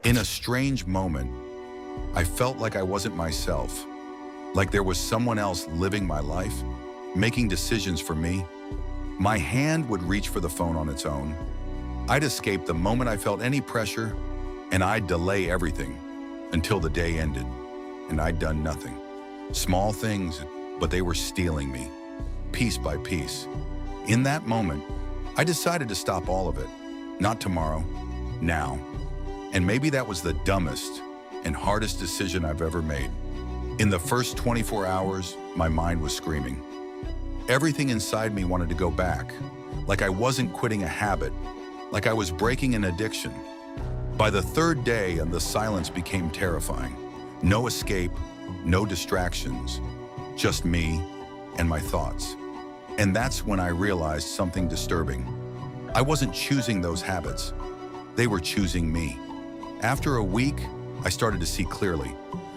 In a strange moment, I felt like I wasn't myself, like there was someone else living my life, making decisions for me. My hand would reach for the phone on its own. I'd escape the moment I felt any pressure, and I'd delay everything until the day ended, and I'd done nothing. Small things, but they were stealing me, piece by piece. In that moment, I decided to stop all of it. Not tomorrow, now. And maybe that was the dumbest and hardest decision I've ever made. In the first 24 hours, my mind was screaming. Everything inside me wanted to go back, like I wasn't quitting a habit, like I was breaking an addiction. By the third day, the silence became terrifying. No escape, no distractions, just me and my thoughts. And that's when I realized something disturbing. I wasn't choosing those habits. They were choosing me. After a week, I started to see clearly.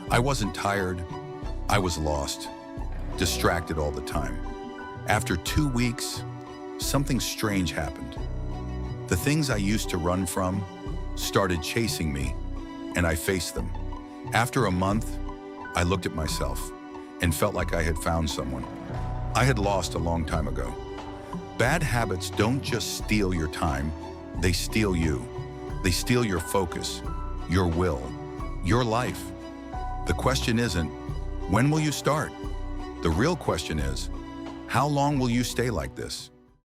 I wasn't tired. I was lost, distracted all the time. After 2 weeks, something strange happened. The things I used to run from started chasing me, and I faced them. After a month, I looked at myself and felt like I had found someone I had lost a long time ago. Bad habits don't just steal your time, they steal you. They steal your focus, your will, your life. The question isn't, when will you start? The real question is, how long will you stay like this?